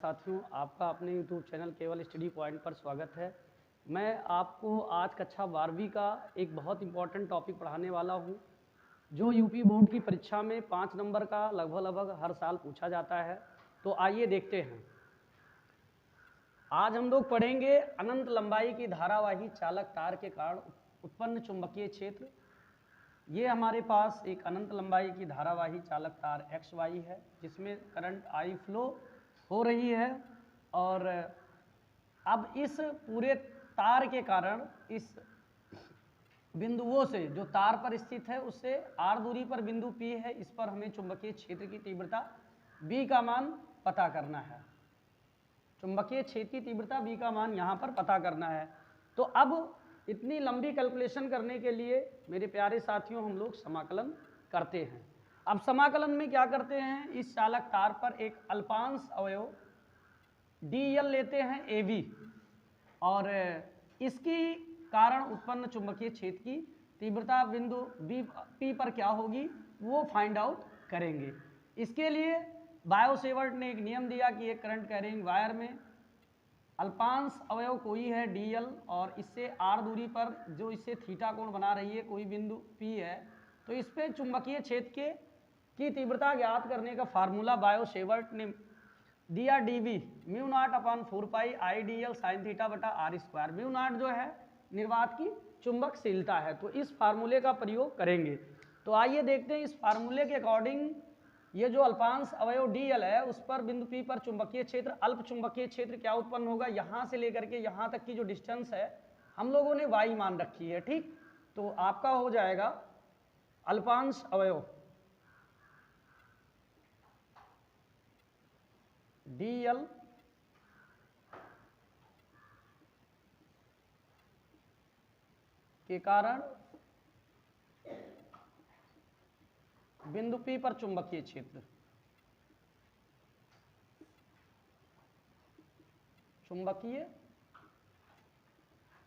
साथियों, आपका अपने YouTube चैनल केवल स्टडी पॉइंट पर स्वागत है। मैं आपको आज कक्षा 12वीं का एक बहुत इंपॉर्टेंट टॉपिक पढ़ाने वाला हूं, जो यूपी बोर्ड की परीक्षा में 5 नंबर का लगभग हर साल पूछा जाता है। तो आइए देखते हैं। आज हम लोग पढ़ेंगे अनंत लंबाई की धारावाही चालक तार के कारण उत्पन्न चुंबकीय क्षेत्र। ये हमारे पास एक अनंत लंबाई की धारावाही चालक तार XY है, जिसमें करंट I फ्लो हो रही है। और अब इस पूरे तार के कारण इस बिंदुओं से जो तार पर स्थित है उससे r दूरी पर बिंदु P है, इस पर हमें चुंबकीय क्षेत्र की तीव्रता B का मान पता करना है। चुंबकीय क्षेत्र की तीव्रता B का मान यहाँ पर पता करना है। तो अब इतनी लंबी कैलकुलेशन करने के लिए मेरे प्यारे साथियों हम लोग समाकलन करते हैं। अब समाकलन में क्या करते हैं, इस चालक तार पर एक अल्पांश अवयव dl लेते हैं AB, और इसकी कारण उत्पन्न चुंबकीय क्षेत्र की तीव्रता बिंदु P पर क्या होगी वो फाइंड आउट करेंगे। इसके लिए बायोसेवर्ट ने एक नियम दिया कि एक करंट कैरिंग वायर में अल्पांश अवयव कोई है dl, और इससे r दूरी पर जो इससे थीटा कोण बना रही है कोई बिंदु P है, तो इस पे चुंबकीय क्षेत्र की तीव्रता ज्ञात करने का फार्मूला बायोसेवर्ट ने दिया dv mu not upon 4 pi I dl sine theta बटा r स्क्वायर। म्यू नॉट जो है निर्वात की चुंबकशीलता है, तो इस फार्मूले का प्रयोग करेंगे। तो आइए देखते हैं इस फार्मूले के अकॉर्डिंग ये जो अल्पांश अवयव dl है उस पर बिंदु P पर चुंबकीय क्षेत्र अल्प चुंबकीय क्षेत्र क्या उत्पन्न होगा। यहाँ से लेकर के यहाँ तक की जो डिस्टेंस है हम लोगों ने y मान रखी है, ठीक। तो आपका हो जाएगा अल्पांश अवयव dl के कारण बिंदु P पर चुंबकीय क्षेत्र, चुंबकीय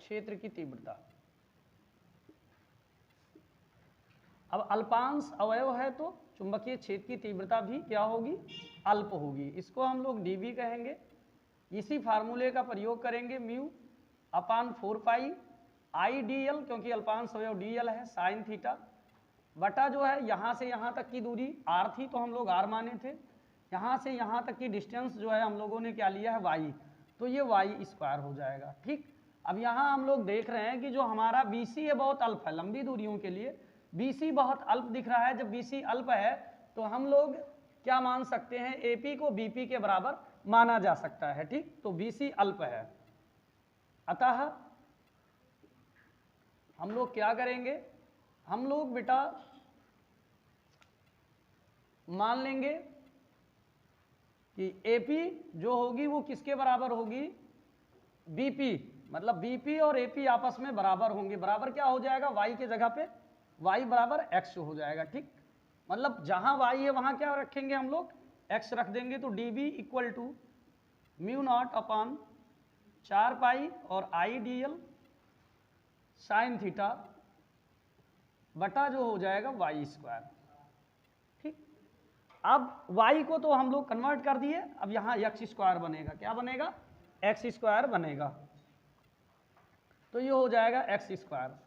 क्षेत्र की तीव्रता। अब अल्पांश अवयव है तो चुंबकीय क्षेत्र की तीव्रता भी क्या होगी, अल्प होगी। इसको हम लोग dv कहेंगे। इसी फार्मूले का प्रयोग करेंगे म्यू अपान 4 पाई आई dl, क्योंकि अल्पांश अवयव dl है, साइन थीटा बटा जो है यहाँ से यहाँ तक की दूरी r थी तो हम लोग r माने थे, यहाँ से यहाँ तक की डिस्टेंस जो है हम लोगों ने क्या लिया है y, तो ये y स्क्वायर हो जाएगा, ठीक। अब यहाँ हम लोग देख रहे हैं कि जो हमारा BC है बहुत अल्प है, लंबी दूरियों के लिए BC बहुत अल्प दिख रहा है। जब BC अल्प है तो हम लोग क्या मान सकते हैं, AP को BP के बराबर माना जा सकता है, ठीक। तो BC अल्प है, अतः हम लोग क्या करेंगे, हम लोग बेटा मान लेंगे कि AP जो होगी वो किसके बराबर होगी, BP, मतलब BP और AP आपस में बराबर होंगे। बराबर क्या हो जाएगा, y के जगह पे y बराबर x हो जाएगा, ठीक। मतलब जहां y है वहां क्या रखेंगे हम लोग, x रख देंगे। तो dv equal to mu not upon 4 pi और आई dl साइन थीटा बटा जो हो जाएगा y स्क्वायर, ठीक। अब y को तो हम लोग कन्वर्ट कर दिए, अब यहाँ x स्क्वायर बनेगा, क्या बनेगा, x स्क्वायर बनेगा, तो ये हो जाएगा x स्क्वायर।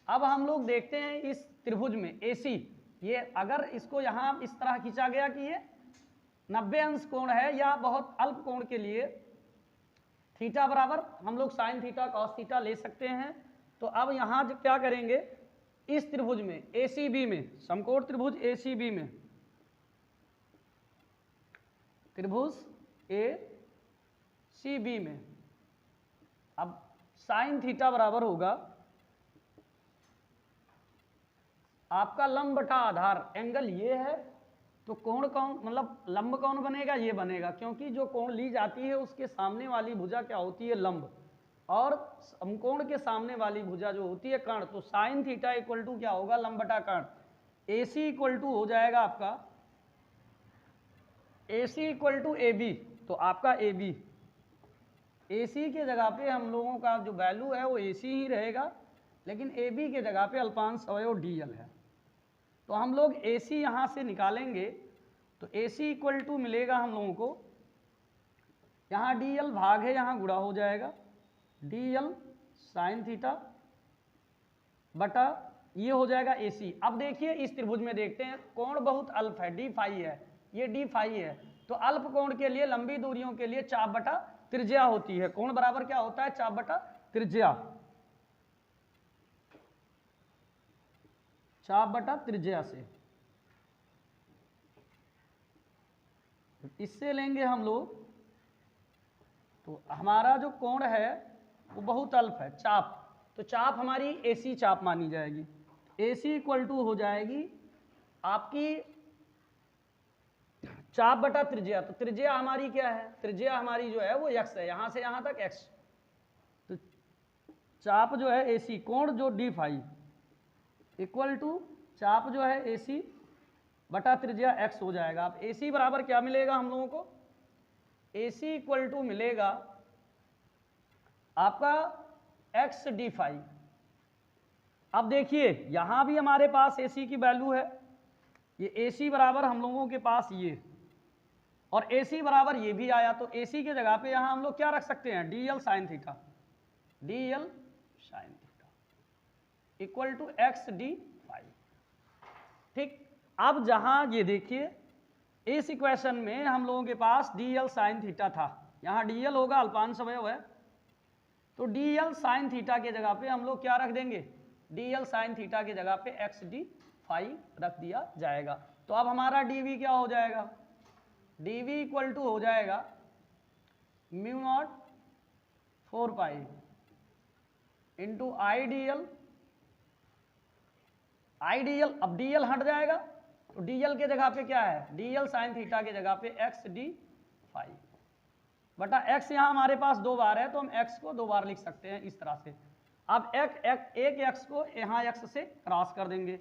अब हम लोग देखते हैं इस त्रिभुज में AC, ये अगर इसको यहाँ इस तरह खींचा गया कि ये 90 अंश कोण है या बहुत अल्प कोण के लिए थीटा बराबर हम लोग साइन थीटा कॉस थीटा ले सकते हैं। तो अब यहाँ क्या करेंगे, इस त्रिभुज में ACB में, समकोण त्रिभुज ACB में, त्रिभुज ACB में अब साइन थीटा बराबर होगा आपका लंब बटा आधार। एंगल ये है तो कोण कौन, मतलब लंब कौन बनेगा, ये बनेगा, क्योंकि जो कोण ली जाती है उसके सामने वाली भुजा क्या होती है, लंब, और समकोण के सामने वाली भुजा जो होती है कर्ण। तो साइन थीटा इक्वल टू क्या होगा, लंब बटा कर्ण। AC इक्वल टू हो जाएगा आपका AC इक्वल टू AB, तो आपका AB, AC के जगह पे हम लोगों का जो वैल्यू है वो AC ही रहेगा, लेकिन AB के जगह पे अल्पांश अवयव dl है। तो हम लोग AC यहाँ से निकालेंगे तो AC इक्वल टू मिलेगा हम लोगों को यहाँ डी एल भाग है, यहाँ गुणा हो जाएगा डी एल साइन थीटा बटा ये हो जाएगा ए सी। अब देखिए इस त्रिभुज में देखते हैं कोण बहुत अल्प है, डी फाई है, ये डी फाई है, तो अल्प कोण के लिए लंबी दूरियों के लिए चाप बटा त्रिज्या होती है। कोण बराबर क्या होता है? चाप बटा त्रिज्या, चाप बटा त्रिज्या से। इससे लेंगे हम लोग, तो हमारा जो कोण है वो बहुत अल्प है, चाप, तो चाप हमारी एसी चाप मानी जाएगी। एसी इक्वल टू हो जाएगी आपकी चाप बटा त्रिज्या। तो त्रिज्या हमारी क्या है? त्रिज्या हमारी जो है वो एक्स है, यहां से यहां तक एक्स। तो चाप जो है एसी, कोण जो डी फाई इक्वल टू चाप जो है एसी बटा त्रिज्या एक्स हो जाएगा। अब एसी बराबर क्या मिलेगा हम लोगों को? एसी इक्वल टू मिलेगा आपका एक्स डी फाई। अब देखिए यहां भी हमारे पास एसी की वैल्यू है, ये एसी बराबर हम लोगों के पास ये, और एसी बराबर ये भी आया, तो एसी के जगह पे यहां हम लोग क्या रख सकते हैं? D L sine theta, D L sine theta equal to X D phi. ठीक, अब जहां ये देखिए इस इक्वेशन में हम लोगों के पास डी एल साइन थीटा था, यहां डी एल होगा अल्पांश अवयव है, तो डी एल साइन थीटा के जगह पे हम लोग क्या रख देंगे? डी एल साइन थीटा की जगह पे एक्स डी फाई रख दिया जाएगा। तो अब हमारा डी वी क्या हो जाएगा? डी वी इक्वल टू हो जाएगा mu not 4 pi into I D L. I D L, अब डी एल हट जाएगा तो डी एल के जगह पे क्या है? डी एल साइन थीटा के जगह पे एक्स डी फाई बटा एक्स, यहाँ हमारे पास 2 बार है तो हम एक्स को 2 बार लिख सकते हैं इस तरह से। अब एक एक्स को यहाँ एक्स से क्रॉस कर देंगे।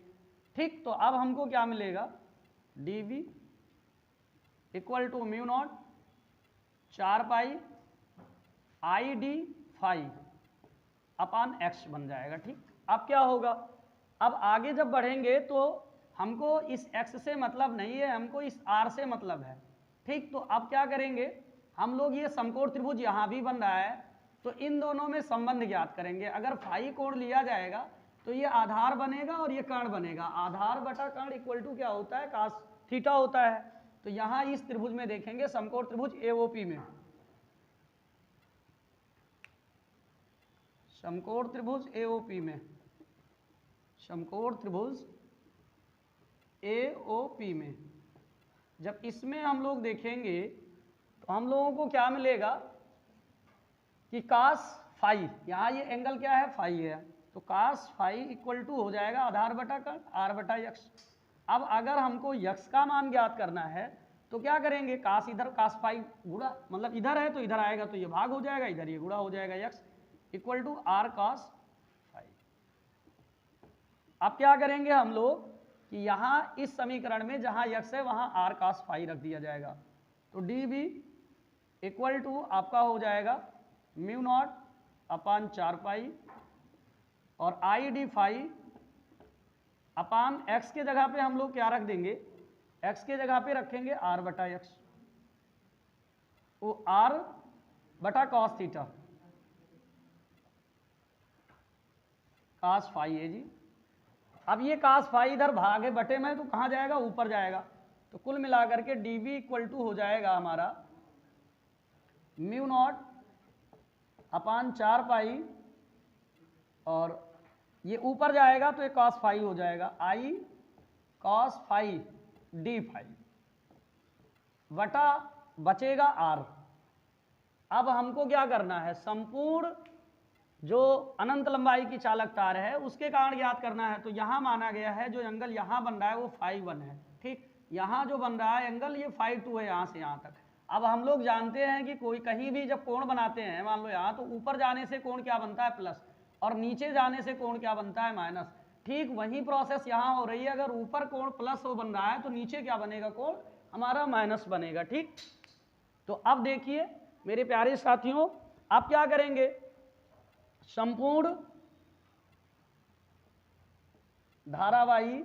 ठीक, तो अब हमको क्या मिलेगा? D V equal to mu not 4 pi I D phi upon X बन जाएगा। ठीक, अब क्या होगा? अब आगे जब बढ़ेंगे तो हमको इस एक्स से मतलब नहीं है, हमको इस आर से मतलब है। ठीक, तो अब क्या करेंगे हम लोग? ये समकोण त्रिभुज यहाँ भी बन रहा है, तो इन दोनों में संबंध ज्ञात करेंगे। अगर फाई कोण लिया जाएगा तो ये आधार बनेगा और ये कर्ण बनेगा। आधार बटा कर्ण इक्वल टू क्या होता है? कास थीटा होता है। तो यहाँ इस त्रिभुज में देखेंगे समकोण त्रिभुज एओपी में, समकोण त्रिभुज एओपी में, समकोण त्रिभुज एओपी में जब इसमें हम लोग देखेंगे तो हम लोगों को क्या मिलेगा कि कास फाई, यहाँ ये एंगल क्या है? फाई है, तो कास फाई इक्वल टू हो जाएगा आधार बटा कर्ण आर बटा यक्स। अब अगर हमको यक्स का मान ज्ञात करना है तो क्या करेंगे? कास इधर कास फाई गुणा, मतलब इधर है तो इधर आएगा तो ये भाग हो जाएगा, इधर ये गुणा हो जाएगा, X equal to R cos phi. अब क्या करेंगे हम लोग कि यहाँ इस समीकरण में जहाँ यक्स है वहाँ आर कास फाई रख दिया जाएगा, तो डी बी इक्वल टू आपका हो जाएगा म्यू नॉट अपान 4 पाई और I D phi upon X के जगह पे हम लोग क्या रख देंगे? एक्स के जगह पे रखेंगे आर बटा एक्स, वो आर बटा कॉस थीटा कास फाई है जी। अब ये कास फाई इधर भाग है बटे में, तो कहाँ जाएगा? ऊपर जाएगा। तो कुल मिलाकर के डी वी इक्वल टू हो जाएगा हमारा म्यू नॉट अपान 4 पाई, और ये ऊपर जाएगा तो ये कॉस फाई हो जाएगा, I cos phi D phi बटा बचेगा आर। अब हमको क्या करना है? संपूर्ण जो अनंत लंबाई की चालक तार है उसके कारण ज्ञात करना है। तो यहाँ माना गया है जो एंगल यहाँ बन रहा है वो फाई 1 है। ठीक, यहाँ जो बन रहा है एंगल ये फाई 2 है यहाँ से यहाँ तक। अब हम लोग जानते हैं कि कोई कहीं भी जब कोण बनाते हैं, मान लो यहाँ, तो ऊपर जाने से कोण क्या बनता है? प्लस, और नीचे जाने से कोण क्या बनता है? माइनस। ठीक वही प्रोसेस यहाँ हो रही है, अगर ऊपर कोण प्लस हो बन रहा है तो नीचे क्या बनेगा? कोण हमारा माइनस बनेगा। ठीक, तो अब देखिए मेरे प्यारे साथियों, आप क्या करेंगे? संपूर्ण धारावाही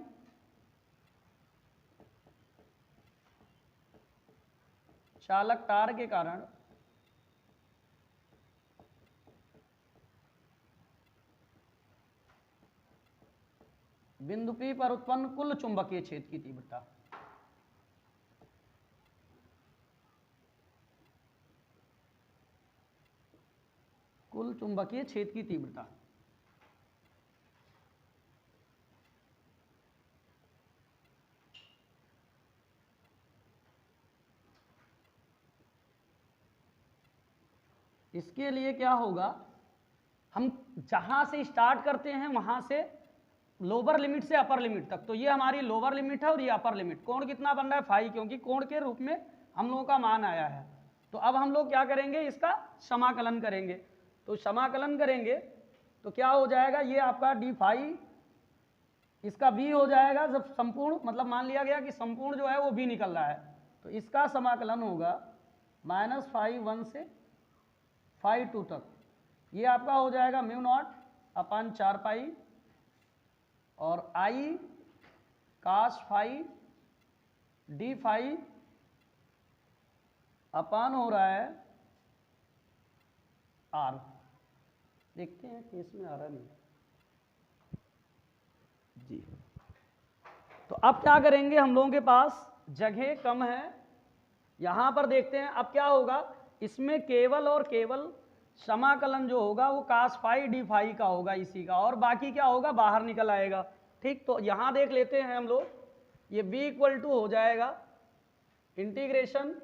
चालक तार के कारण बिंदु P पर उत्पन्न कुल चुंबकीय क्षेत्र की तीव्रता। कुल चुंबकीय क्षेत्र की तीव्रता। इसके लिए क्या होगा, हम जहां से स्टार्ट करते हैं वहां से लोअर लिमिट से अपर लिमिट तक, तो ये हमारी लोअर लिमिट है और ये अपर लिमिट। कोण कितना बन रहा है फाई, क्योंकि कोण के रूप में हम लोगों का मान आया है। तो अब हम लोग क्या करेंगे, इसका समाकलन करेंगे। तो समाकलन करेंगे तो क्या हो जाएगा, ये आपका डी फाई, इसका बी हो जाएगा। जब संपूर्ण मतलब मान लिया गया कि संपूर्ण जो है वो बी निकल रहा है, तो इसका समाकलन होगा -φ1 से φ2 तक। ये आपका हो जाएगा म्यू नॉट अपान 4 पाई और आई कास फाई डी फाई अपान हो रहा है आर। देखते हैं कि इसमें आ रहा नहीं जी। तो अब क्या करेंगे, हम लोगों के पास जगह कम है, यहां पर देखते हैं अब क्या होगा। इसमें केवल और केवल समाकलन जो होगा वो कास फाई डी फाई का होगा इसी का, और बाकी क्या होगा बाहर निकल आएगा। ठीक, तो यहां देख लेते हैं हम लोग, ये b इक्वल टू हो जाएगा इंटीग्रेशन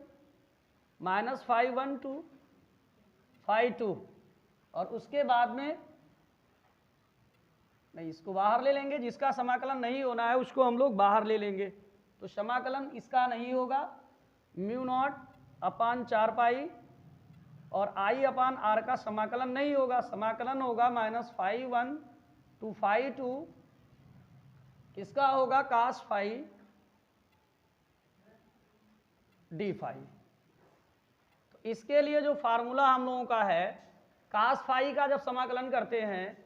-φ1 टू φ2, और उसके बाद में नहीं, इसको बाहर ले लेंगे, जिसका समाकलन नहीं होना है उसको हम लोग बाहर ले लेंगे। तो समाकलन इसका नहीं होगा, म्यू नॉट अपान 4 पाई और आई अपान आर का समाकलन नहीं होगा, समाकलन होगा -φ1 टू φ2, किसका होगा कास फाई डी फाई। तो इसके लिए जो फार्मूला हम लोगों का है, कास फाई का जब समाकलन करते हैं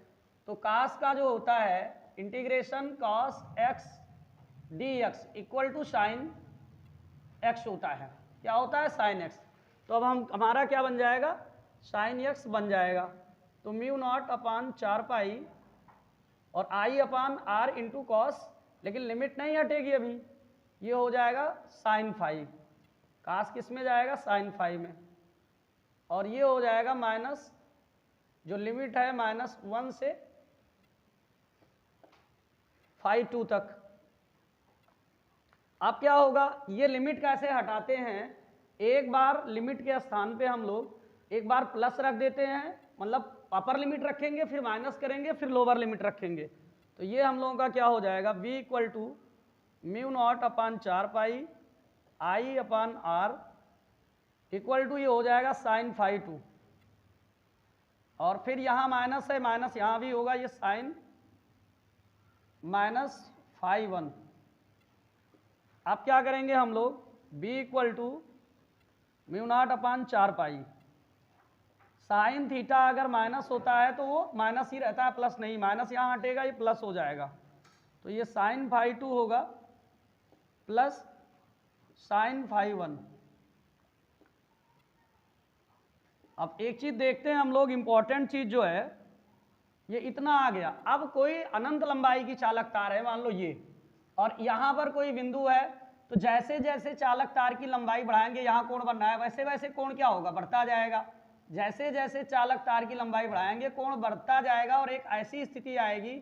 तो कास का जो होता है integration cos X D X equal to sine X होता है। क्या होता है, साइन एक्स। तो अब हम हमारा क्या बन जाएगा, साइन एक्स बन जाएगा। तो म्यू नॉट अपान 4 पाई और आई अपान आर इंटू कॉस, लेकिन लिमिट नहीं हटेगी अभी, ये हो जाएगा साइन फाई। कास किस में जाएगा, साइन फाई में, और ये हो जाएगा माइनस, जो लिमिट है -1 से φ2 तक। अब क्या होगा, ये लिमिट कैसे हटाते हैं, एक बार लिमिट के स्थान पे हम लोग एक बार प्लस रख देते हैं, मतलब अपर लिमिट रखेंगे फिर माइनस करेंगे फिर लोअर लिमिट रखेंगे। तो ये हम लोगों का क्या हो जाएगा, b equal to mu not upon 4 pi I upon R equal to ये हो जाएगा साइन φ2, और फिर यहाँ माइनस है, माइनस यहाँ भी होगा, ये साइन -φ1। अब क्या करेंगे हम लोग, b equal to mu not upon 4 pi, sine theta अगर माइनस होता है तो वो माइनस ही रहता है, प्लस नहीं, माइनस यहाँ हटेगा ये प्लस हो जाएगा। तो ये साइन φ2 होगा प्लस साइन φ1। अब एक चीज देखते हैं हम लोग, इंपॉर्टेंट चीज जो है, ये इतना आ गया। अब कोई अनंत लंबाई की चालक तार है मान लो ये, और यहाँ पर कोई बिंदु है, तो जैसे जैसे चालक तार की लंबाई बढ़ाएंगे, यहाँ कोण बन रहा है, वैसे वैसे कोण क्या होगा, बढ़ता जाएगा। जैसे जैसे चालक तार की लंबाई बढ़ाएंगे कोण बढ़ता जाएगा, और एक ऐसी स्थिति आएगी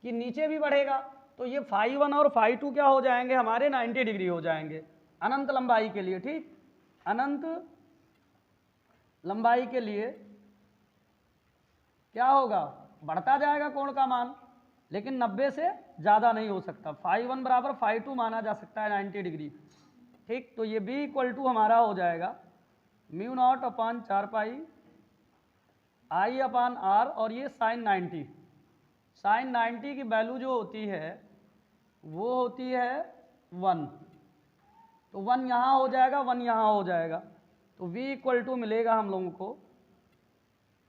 कि नीचे भी बढ़ेगा। तो ये φ1 और φ2 क्या हो जाएंगे हमारे, 90 डिग्री हो जाएंगे अनंत लंबाई के लिए। ठीक, अनंत लंबाई के लिए क्या होगा, बढ़ता जाएगा कोण का मान, लेकिन 90 से ज़्यादा नहीं हो सकता। φ1 बराबर φ2 माना जा सकता है 90 डिग्री। ठीक, तो ये b इक्वल टू हमारा हो जाएगा mu not upon 4 pi I upon R, और ये साइन 90। साइन 90 की वैल्यू जो होती है वो होती है 1, तो 1 यहाँ हो जाएगा 1 यहाँ हो जाएगा। तो v इक्वल टू मिलेगा हम लोगों को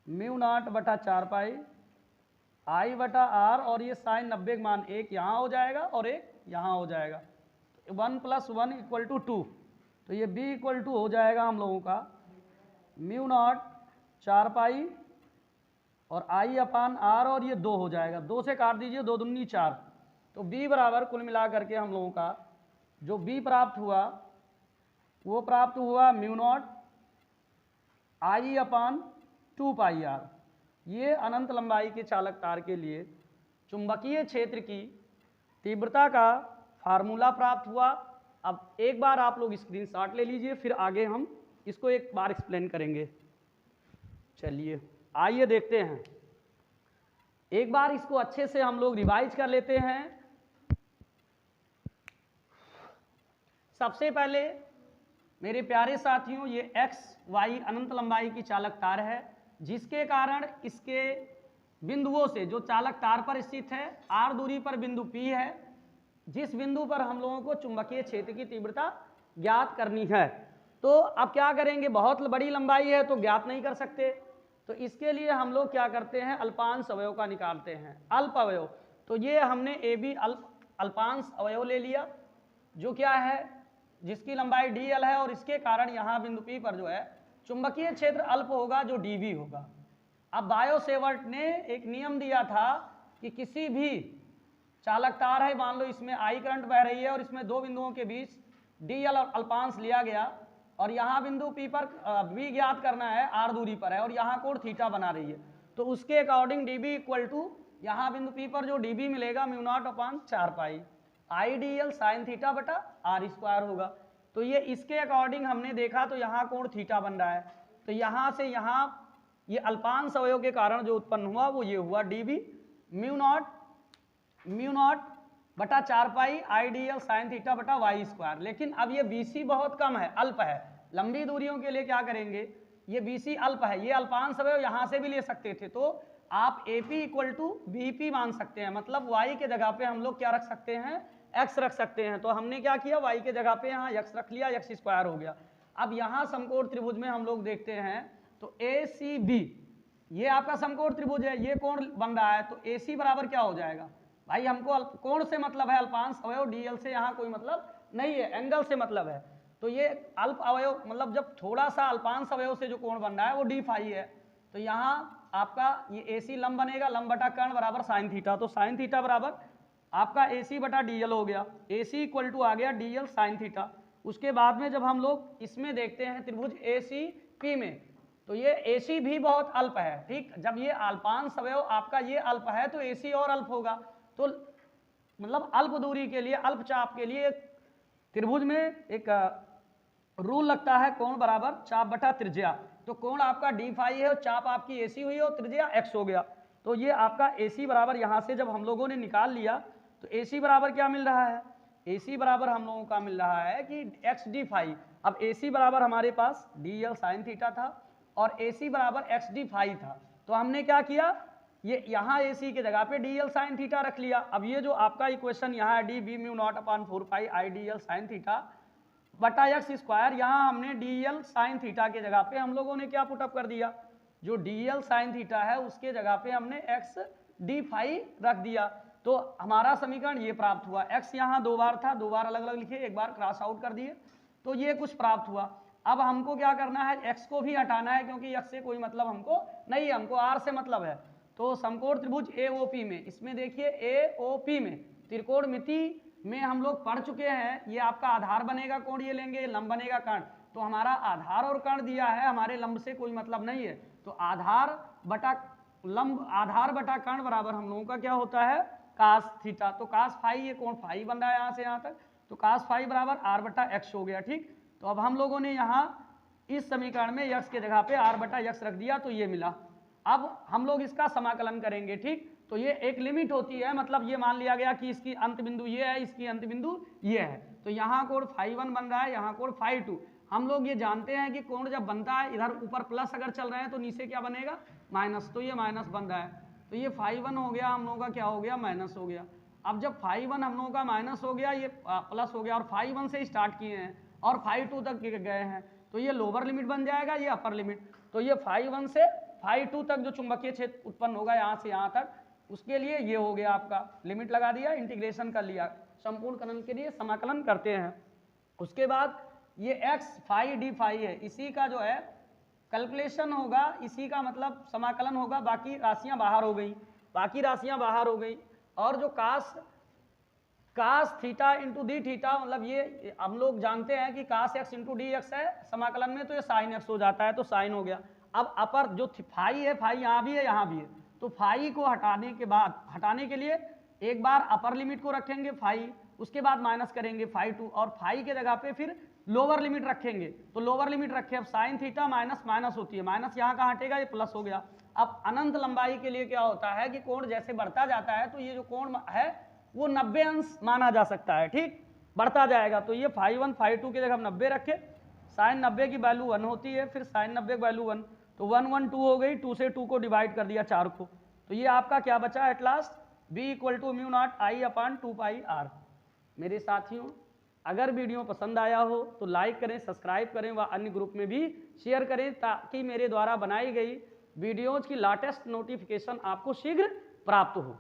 म्यू नॉट बटा 4 पाई आई बटा आर, और ये साइन 90 का मान एक यहाँ हो जाएगा और एक यहाँ हो जाएगा, 1 + 1 इक्वल टू 2। तो ये b इक्वल टू हो जाएगा हम लोगों का म्यू नॉट 4 पाई और आई अपान आर, और ये 2 हो जाएगा, 2 से काट दीजिए, 2 दूनी 4, तो बी बराबर कुल मिला करके हम लोगों का जो बी प्राप्त हुआ वो प्राप्त हुआ mu not I upon 2πr। ये अनंत लंबाई के चालक तार के लिए चुंबकीय क्षेत्र की तीव्रता का फार्मूला प्राप्त हुआ। अब एक बार आप लोग स्क्रीनशॉट ले लीजिए, फिर आगे हम इसको एक बार एक्सप्लेन करेंगे। चलिए आइए देखते हैं, एक बार इसको अच्छे से हम लोग रिवाइज कर लेते हैं। सबसे पहले मेरे प्यारे साथियों, ये एक्स वाई अनंत लंबाई की चालक तार है, जिसके कारण इसके बिंदुओं से जो चालक तार पर स्थित है आर दूरी पर बिंदु पी है, जिस बिंदु पर हम लोगों को चुंबकीय क्षेत्र की तीव्रता ज्ञात करनी है। तो अब क्या करेंगे, बहुत बड़ी लंबाई है तो ज्ञात नहीं कर सकते, तो इसके लिए हम लोग क्या करते हैं, अल्पांश अवयव का निकालते हैं, अल्प अवयव। तो ये हमने ए बी अल्पांश अवयव ले लिया, जो क्या है, जिसकी लंबाई dl है, और इसके कारण यहाँ बिंदु P पर जो है चुंबकीय क्षेत्र अल्प होगा जो dv होगा। अब बायो सेवर्ट ने एक नियम दिया था कि किसी भी चालक तार है, मान लो इसमें I करंट बह रही है और इसमें दो बिंदुओं के बीच dl और अल्पांश लिया गया, और यहाँ बिंदु P पर v ज्ञात करना है, r दूरी पर है, और यहाँ कोण थीटा बना रही है, तो उसके अकॉर्डिंग db इक्वल टू यहाँ बिंदु P पर जो db मिलेगा mu not upon 4π I dl sine theta बटा r स्क्वायर होगा। तो ये इसके अकॉर्डिंग हमने देखा, तो यहाँ कोण थीटा बन रहा है, तो यहाँ से यहाँ ये अल्पांश अवयव के कारण जो उत्पन्न हुआ वो ये हुआ db म्यू नॉट बटा 4π आई dl साइन थीटा बटा y स्क्वायर। लेकिन अब ये bc बहुत कम है, अल्प है, लंबी दूरियों के लिए क्या करेंगे, ये bc अल्प है, ये अल्पांश अवयव यहाँ से भी ले सकते थे, तो आप AP इक्वल टू BP मान सकते हैं, मतलब y के जगह पे हम लोग क्या रख सकते हैं, x रख सकते हैं। तो हमने क्या किया, y के जगह पे यहाँ x रख लिया, x स्क्वायर हो गया। अब यहाँ समकोण त्रिभुज में हम लोग देखते हैं, तो ACB ये आपका समकोण त्रिभुज है, ये कोण बन रहा है, तो AC बराबर क्या हो जाएगा, भाई हमको कोण से मतलब है, अल्पांश अवयव dl से यहाँ कोई मतलब नहीं है, एंगल से मतलब है। तो ये अल्प अवयव मतलब जब थोड़ा सा अल्पांश अवयव से जो कोण बन रहा है वो d फाई है, तो यहाँ आपका ये AC लंब बनेगा, लंब बटा कर्ण बराबर साइन थीटा, तो साइन थीटा बराबर आपका AC बटा dl हो गया, AC इक्वल टू आ गया dl साइन थीटा। उसके बाद में जब हम लोग इसमें देखते हैं त्रिभुज ACP में, तो ये AC भी बहुत अल्प है, ठीक, जब ये अल्पांश अवयव आपका ये अल्प है तो AC और अल्प होगा। तो मतलब अल्प दूरी के लिए, अल्प चाप के लिए त्रिभुज में एक रूल लगता है, कोण बराबर चाप बटा त्रिज्या। तो कोण आपका d फाई है और चाप आपकी AC हुई और त्रिज्या x हो गया। तो ये आपका AC बराबर यहाँ से जब हम लोगों ने निकाल लिया, तो AC बराबर क्या मिल रहा है, AC बराबर हम लोगों का मिल रहा है कि x d फाई। अब AC बराबर हमारे पास dl साइन थीटा था और AC बराबर x d फाई था, तो हमने क्या किया, ये यहाँ AC के जगह पे dl साइन थीटा रख लिया। अब ये जो आपका इक्वेशन यहाँ है db mu not upon 4π I dl sine theta बटा x स्क्वायर, यहाँ हमने dl साइन थीटा के जगह पे हम लोगों ने क्या पुटअप कर दिया, जो dl साइन थीटा है उसके जगह पे हमने x d फाई रख दिया। तो हमारा समीकरण ये प्राप्त हुआ, x यहाँ दो बार था, दो बार अलग अलग लिखे, एक बार क्रॉस आउट कर दिए, तो ये कुछ प्राप्त हुआ। अब हमको क्या करना है, x को भी हटाना है, क्योंकि x से कोई मतलब हमको नहीं है, हमको r से मतलब है। तो समकोण त्रिभुज AOP में, इसमें देखिए AOP में त्रिकोणमिति में हम लोग पढ़ चुके हैं, ये आपका आधार बनेगा कोण, ये लेंगे, लंब बनेगा कर्ण। तो हमारा आधार और कर्ण दिया है, हमारे लंब से कोई मतलब नहीं है, तो आधार बटा लंब, आधार बटा कर्ण बराबर हम लोगों का क्या होता है, कास थीटा। तो कास फाई, ये कोण फाई बन रहा है यहाँ से यहाँ तक, तो कास फाई बराबर r बटा x हो गया, ठीक। तो अब हम लोगों ने यहाँ इस समीकरण में x के जगह पे r बटा x रख दिया, तो ये मिला। अब हम लोग इसका समाकलन करेंगे, ठीक। तो ये एक लिमिट होती है, मतलब ये मान लिया गया कि इसकी अंत बिंदु ये है, इसकी अंत बिंदु ये है, तो यहाँ कोण फाई 1 बन रहा है, यहाँ कोण फाई 2। हम लोग ये जानते हैं कि कोण जब बनता है इधर ऊपर प्लस अगर चल रहे हैं तो नीचे क्या बनेगा, माइनस, तो ये माइनस बन रहा है, तो ये फाई 1 हो गया, हम लोगों का क्या हो गया, माइनस हो गया। अब जब फाई 1 हम लोगों का माइनस हो गया, ये प्लस हो गया, और फाई 1 से स्टार्ट किए हैं और फाई 2 तक गए हैं, तो ये लोअर लिमिट बन जाएगा, ये अपर लिमिट। तो ये फाई 1 से फाई 2 तक जो चुंबकीय क्षेत्र उत्पन्न होगा यहाँ से यहाँ तक, उसके लिए ये हो गया आपका, लिमिट लगा दिया, इंटीग्रेशन कर लिया, संपूर्ण कलन के लिए समाकलन करते हैं। उसके बाद ये x फाई d फाई है, इसी का जो है कैलकुलेशन होगा, इसी का मतलब समाकलन होगा, बाकी राशियां बाहर हो गई, बाकी राशियां बाहर हो गई। और जो cos cos theta into d theta, मतलब ये हम लोग जानते हैं कि cos x into d x है समाकलन में, तो ये साइन एक्स हो जाता है, तो साइन हो गया। अब अपर जो फाई है, फाई यहाँ भी है यहाँ भी है, तो फाई को हटाने के बाद, हटाने के लिए एक बार अपर लिमिट को रखेंगे फाई, उसके बाद माइनस करेंगे फाई टू, और फाई के जगह पे फिर लोअर लिमिट रखेंगे, तो लोअर लिमिट रखे, अब साइन थीटा माइनस माइनस होती है, माइनस यहाँ का हटेगा, ये प्लस हो गया। अब अनंत लंबाई के लिए क्या होता है कि कोण जैसे बढ़ता जाता है तो ये जो कोण है वो 90 अंश माना जा सकता है, ठीक, बढ़ता जाएगा। तो ये फाई 1 फाई 2 की जगह हम 90 रखे, साइन 90 की वैल्यू 1 होती है, फिर साइन 90 की वैल्यू 1, तो 1 1 2 हो गई, 2 से 2 को डिवाइड कर दिया 4 को, तो ये आपका क्या बचा at last, b equal to mu not I upon 2 pi R. मेरे साथियों, अगर वीडियो पसंद आया हो तो लाइक करें, सब्सक्राइब करें व अन्य ग्रुप में भी शेयर करें, ताकि मेरे द्वारा बनाई गई वीडियोज़ की लेटेस्ट नोटिफिकेशन आपको शीघ्र प्राप्त हो।